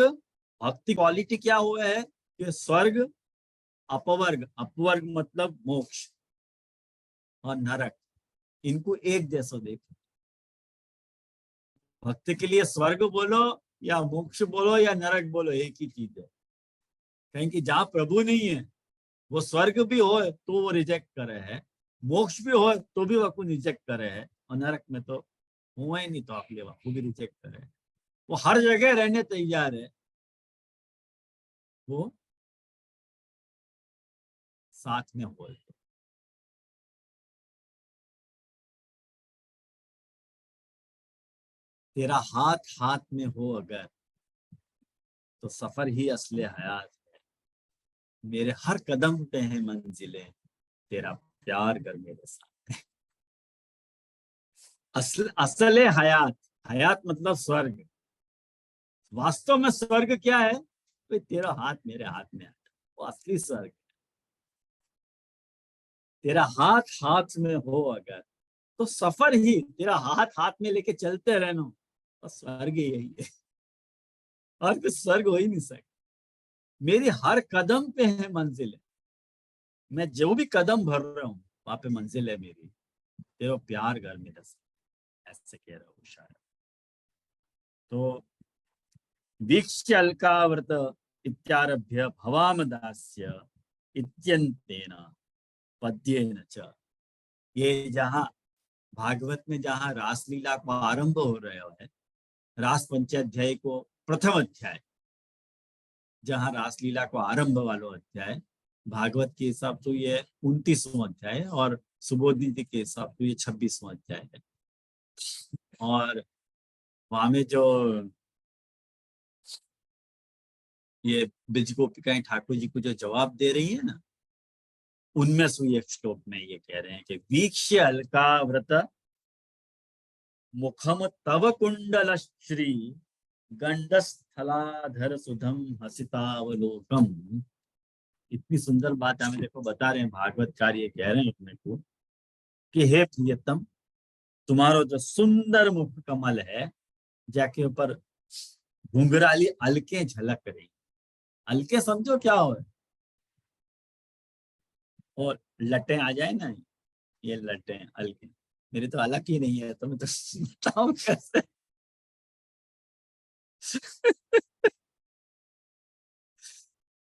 भक्ति क्वालिटी क्या हुआ है कि स्वर्ग अपवर्ग, अपवर्ग मतलब मोक्ष, और नरक, इनको एक जैसा देखो। भक्त के लिए स्वर्ग बोलो या मोक्ष बोलो या नरक बोलो, एक ही चीज है। कहीं कि जहां प्रभु नहीं है, वो स्वर्ग भी हो तो वो रिजेक्ट करे है, मोक्ष भी हो तो भी वो रिजेक्ट करे है, और नरक में तो हुआ ही नहीं तो आप वो भी रिजेक्ट करे है। वो हर जगह रहने तैयार है, वो साथ में हो। तेरा हाथ हाथ में हो अगर, तो सफर ही असले हयात है। मेरे हर कदम पे है मंजिलें, तेरा प्यार कर मेरे साथ। असल हयात हयात मतलब स्वर्ग। वास्तव में स्वर्ग क्या है? भाई तेरा हाथ मेरे हाथ में है, वो असली स्वर्ग। तेरा हाथ हाथ में हो अगर, तो सफर ही तेरा हाथ हाथ में लेके चलते रहना, तो स्वर्ग यही है। और कुछ स्वर्ग हो ही नहीं सकता। मेरी हर कदम पे है मंजिल। मैं जो भी कदम भर रहा हूँ वहां पे मंजिल है मेरी, तेरा प्यार घर मेरा से, ऐसे कह रहा हूँ शायद। तो वीक्ष्य अलकाव्रत इत्यारभ्य भवामदास्य इत्यंतेन पद्येन च। ये जहाँ भागवत में जहाँ रासलीला को आरंभ हो रहा है, रास पंचाध्याय को प्रथम अध्याय, जहाँ रासलीला को आरंभ वाला अध्याय, भागवत के हिसाब से ये 29वां अध्याय है और सुबोधि जी के हिसाब से ये 26वां अध्याय है। और वहां में जो ये ब्रज गोपिकाएं ठाकुर जी को जो जवाब दे रही है ना, उनमें से एक श्लोक में ये कह रहे हैं कि वीक्ष्य अलकाव्रत मुखम तव कुंडल श्री गंडस्थलाधर सुधम हसितावलोकम। इतनी सुंदर बात हमें देखो बता रहे हैं भागवतकार, ये कह रहे हैं अपने को कि हे प्रियतम, तुम्हारा जो सुंदर मुख कमल है, जाके ऊपर घुंघराली अलके झलक रही। अलके समझो क्या हो, और लटें आ जाए ना, ये लटें अलके, मेरी तो अलग ही नहीं है, तो मैं तो बताऊं कैसे।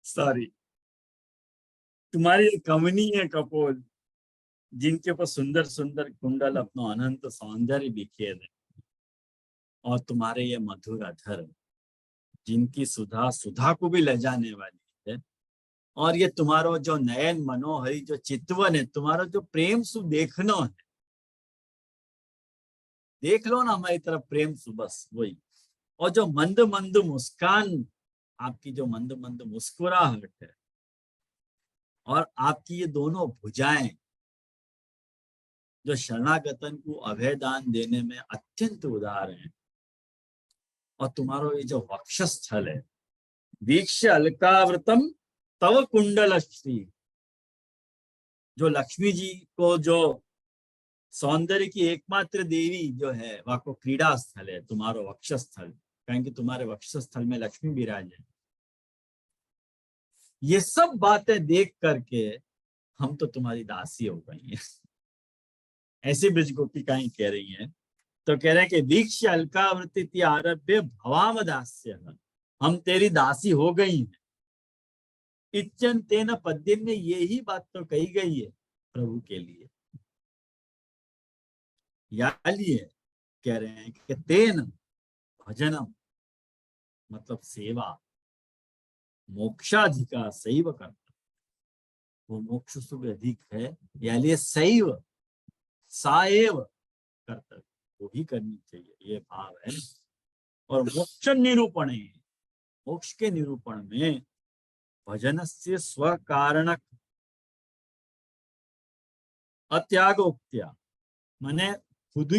सॉरी, तुम्हारी कमनी है कपोल, जिनके ऊपर सुंदर सुंदर कुंडल अपना अनंत सौंदर्य बिखेर है, और तुम्हारे ये मधुर अधर, जिनकी सुधा सुधा को भी ले जाने वाली है, और ये तुम्हारो जो नयन मनोहरी जो चितवन है, तुम्हारा जो प्रेम सु देखना है, देख लो ना हमारी तरफ प्रेम सु, बस वही। और जो मंद मंद मुस्कान, आपकी जो मंद मंद मुस्कुराहट है, और आपकी ये दोनों भुजाएं, जो शरणागतन को अभयदान देने में अत्यंत उदार हैं, और तुम्हारा ये जो वक्षस्थल है, वीक्ष्य अलकावृतम तव कुंडल श्री, जो लक्ष्मी जी को जो सौंदर्य की एकमात्र देवी जो है, वह को क्रीड़ा स्थल है तुम्हारा वक्षस्थल, कहें कि तुम्हारे वक्षस्थल में लक्ष्मी विराज है। ये सब बातें देख करके हम तो तुम्हारी दासी हो गई हैं। ऐसी ब्रज गोपिकाएं कह रही हैं। तो कह रहे हैं कि वीक्ष्य अलकावृत्ति आरभ्य भवाम दास्य, हम तेरी दासी हो गई हैं। इच्चन तेन पद्य में यही बात तो कही गई है प्रभु के लिए। या लिए कह रहे हैं कि तेन भजनम मतलब सेवा, मोक्षाधिकार सैव करता, वो मोक्ष से अधिक है, या लिए सैव साएव कर्तव्य, वो ही करनी चाहिए, ये भाव है। और मोक्ष निरूपण, मोक्ष के निरूपण में भजन से स्व कारणक अत्यागोक्त्या, माने खुद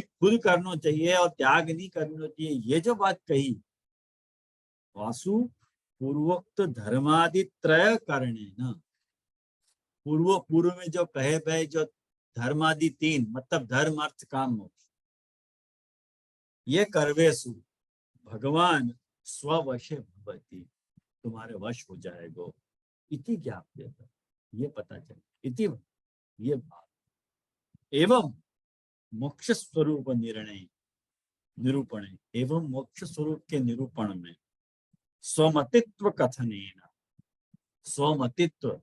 करना चाहिए और त्याग नहीं करना चाहिए, ये जो बात कही, वासु पूर्वोक्त धर्मादित्रय करने न, पूर्व में जो कहे गए जो धर्मादि तीन, मतलब धर्म अर्थ काम मोक्ष, ये करवेसु भगवान स्ववशे भवति, तुम्हारे वश हो जाएगा। इति ज्ञाप्य, ये पता चले, इति ये बात। एवं मोक्ष स्वरूप निर्णय निरूपण, एवं मोक्ष स्वरूप के निरूपण में स्वमतित्व कथनेन, स्वमतित्व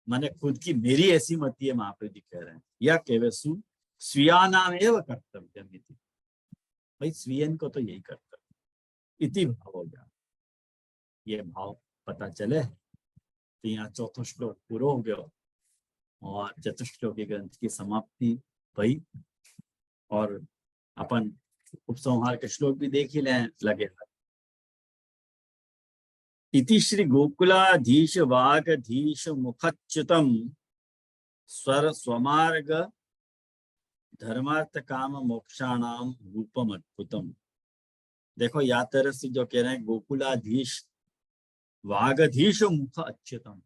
माने खुद की मेरी ऐसी मति है, महाप्रभु जी कह रहे हैं, या केवसु स्वीयानाम एव कर्तव्यम इति, भाई स्वीयन को तो यही कर्तव्य, इति भाव हो गया। ये भाव पता चले तो यहाँ चौथा श्लोक पूरा हो गया और चतुश्लोकी ग्रंथ की समाप्ति भई, और अपन उपसंहार के श्लोक भी देख ही लगे। इति श्री गोकुलाधीश वागधीश मुखच्युतम स्वर स्वमार्ग धर्मार्थ काम मोक्षाणाम रूपम अद्भुतम। देखो या तरह से जो कह रहे हैं गोकुलाधीश वागधीश मुख अच्युतम,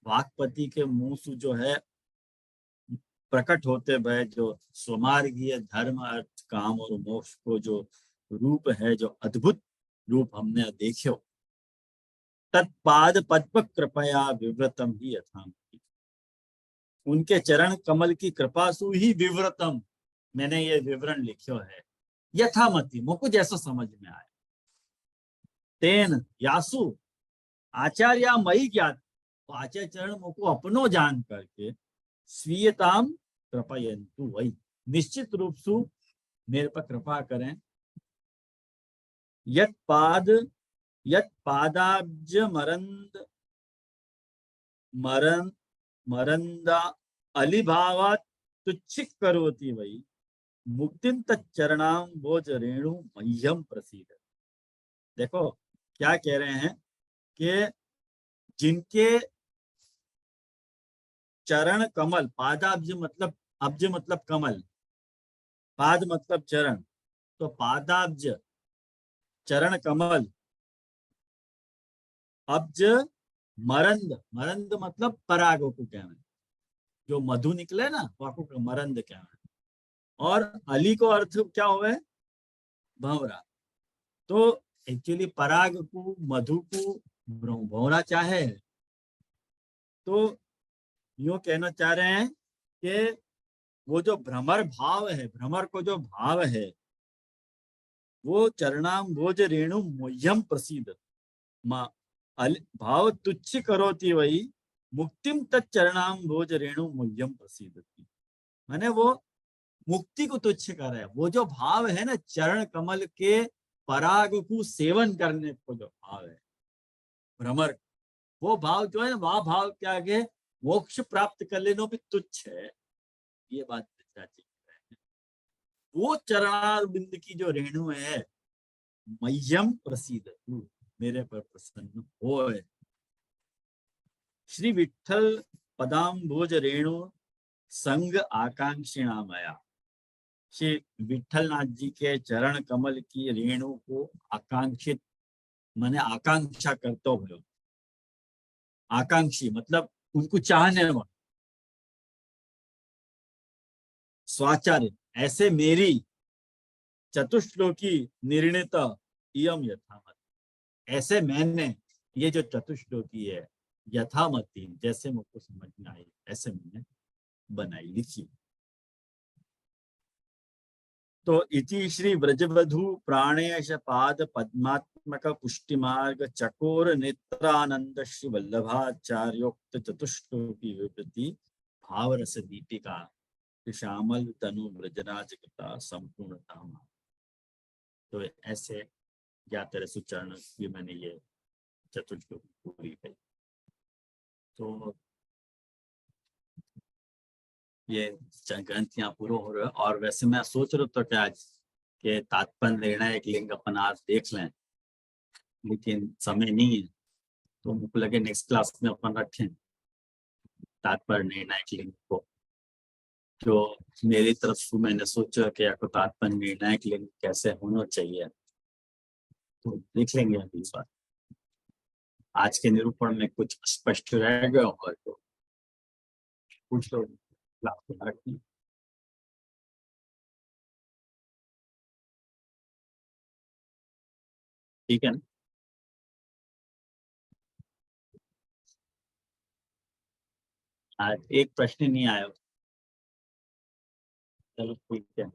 वागपति के मुंह से जो है प्रकट होते हुए जो स्वमार्गीय धर्म अर्थ काम और मोक्ष को जो रूप है, जो अद्भुत रूप हमने देखो, तत्पाद पद्म कृपया विव्रतम ही यथाम, उनके चरण कमल की कृपा सु ही विव्रतम, मैंने ये विवरण लिखो है, यथामति मुझको जैसा समझ में आया, तेन यासु आचार्य मई ज्ञात, आचार्य चरण मुझको अपनो जान करके स्वीयताम कृपयन्तु वही, निश्चित रूप से मेरे पर कृपा करें, यत पादाब्ज मरंदा अलिभावात तुच्छिक करोति वही, मुक्तिम तच्चरणाम बोज रेणु मह्यम प्रसीद। देखो क्या कह रहे हैं कि जिनके चरण कमल, पादाब्ज मतलब, अब्ज मतलब कमल, पाद मतलब चरण, तो पादाब्ज चरण कमल, अब्ज मरंद, मरंद मतलब पराग को कहना है, जो मधु निकले ना वो मरंद कहना है, और अली को अर्थ क्या हुआ है, भंवरा। तो एक्चुअली पराग को, मधु को भंवरा चाहे, तो यूं कहना चाह रहे हैं कि वो जो भ्रमर भाव है, भ्रमर को जो भाव है, वो चरणाम भोज रेणु मुह्यम प्रसिद्ध, भाव तुच्छ करोति वही, मुक्तिम तच्चरणाम भोज रेणु मुह्यम प्रसिद्ध, माने वो मुक्ति को तुच्छ कर रहा है, वो जो भाव है ना चरण कमल के पराग को सेवन करने को जो भाव है भ्रमर, वो भाव जो है ना, वह भाव के आगे मोक्ष प्राप्त कर लेना भी तुच्छ है, ये बात चाची है। वो चरणारविंद की जो रेणु है, मह्यम प्रसिद्ध, मेरे पर प्रसन्न हो, श्री विठल पदाम्बोज रेणु संग आकांक्षिणामया, श्री विठलनाथ जी के चरण कमल की रेणु को आकांक्षित, मैंने आकांक्षा करते हो, आकांक्षी मतलब उनको चाहने वाला, स्वाचार्य ऐसे मेरी चतुश्लोकी निर्णित इयम यथामत, ऐसे मैंने ये जो चतुश्लोकी है यथामति, जैसे मुझको समझ में आई ऐसे मैंने बनाई, लिखी। तो इति श्री ब्रजवधु प्राणेश पाद पद्मात्मक पुष्टि मार्ग चकोर नेत्रानंद श्री वल्लभाचार्योक्त चतुष्टोपी विवृति भावरस दीपिका श्यामल तनु ब्रजराज कृता संपूर्णता। तो ऐसे ज्ञात सुचरण की मैंने ये चतुष्टोपी पूरी की। तो ये ग्रंथ यहाँ पूरा हो रहा है, और वैसे मैं सोच रहा था कि आज के तात्पर्य निर्णय एक लिंग अपन आज देख लें, लेकिन समय नहीं है, तो मुझे लगे नेक्स्ट क्लास में अपन रखें तात्पर्य निर्णायक लिंग को। जो मेरी तरफ से मैंने सोचा कि आपको तात्पर्य निर्णायक लिंग कैसे होना चाहिए, तो देख लेंगे अभी इस बार। आज के निरूपण में कुछ स्पष्ट रह गया और तो कुछ लोग क्लास में रखें। ठीक है ना? आज एक प्रश्न नहीं आया, चलो ठीक है,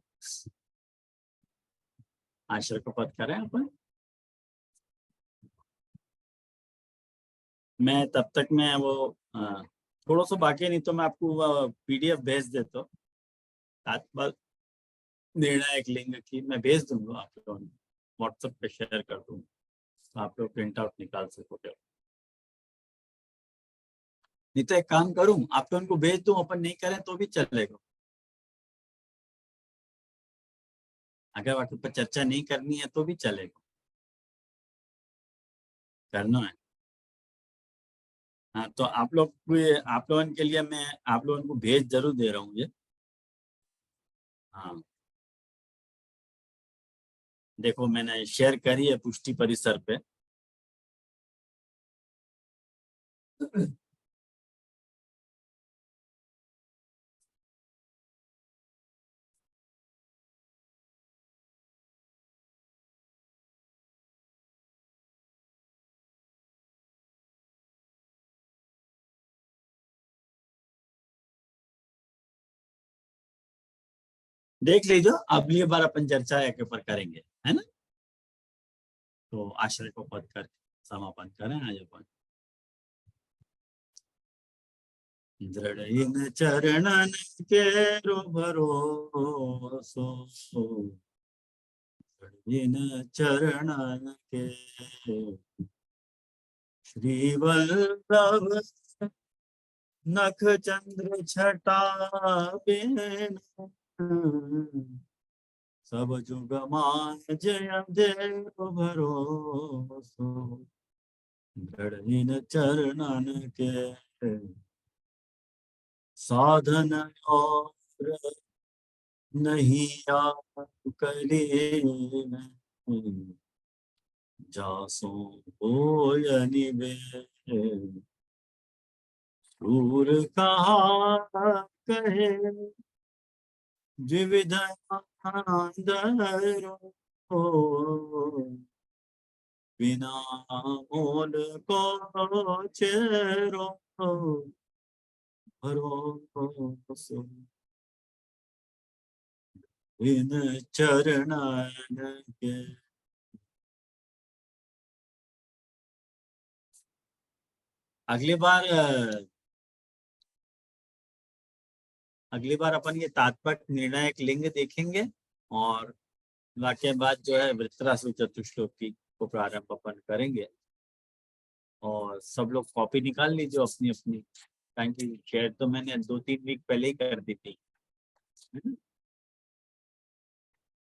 आश्रय को पद करें अपन। मैं तब तक मैं वो थोड़ा सा बाकी, नहीं तो मैं आपको पीडीएफ भेज देता हूँ, तात्पर्य निर्णायक लिंग की मैं भेज दूंगा, आप लोगों व्हाट्सएप पे शेयर कर दूंगा, तो आप लोग प्रिंट आउट निकाल सकोगे। नहीं तो एक काम करूं, आप तो उनको भेज दूं, अपन नहीं करें तो भी चलेगा, अगर आपके पर चर्चा नहीं करनी है तो भी चलेगा, करना है। हाँ तो आप लोग, आप लोगों के लिए मैं आप लोगों को भेज जरूर दे रहा हूँ ये। हाँ देखो मैंने शेयर करी है पुष्टि परिसर पे। देख लीजिए, अगली बार अपन चर्चा एक ऊपर करेंगे, है ना। तो आश्रय को पद कर समापन करें आज अपन। दृढ़ इन चरणन के रो भरोसो, दृढ़ इन चरणन के श्री वल्लभ नख चंद्र छटा बिन, सब जुग मान जय देव भरोसो, दृढ़ इन चरणन के साधन और नहीं आप करे में, जासो होय निबे सूर कहा कहे, द्विविध आंदरो बिना मोल को चेरो भरोसो, इन चरणन के। अगली बार अपन ये तात्पर्य निर्णायक लिंग देखेंगे, और वाक्य बाद जो है वृत्रासुर चतुश्लोकी को प्रारंभ अपन करेंगे। और सब लोग कॉपी निकाल लीजिए अपनी अपनी, शेयर तो मैंने 2-3 वीक पहले ही कर दी थी, है ना।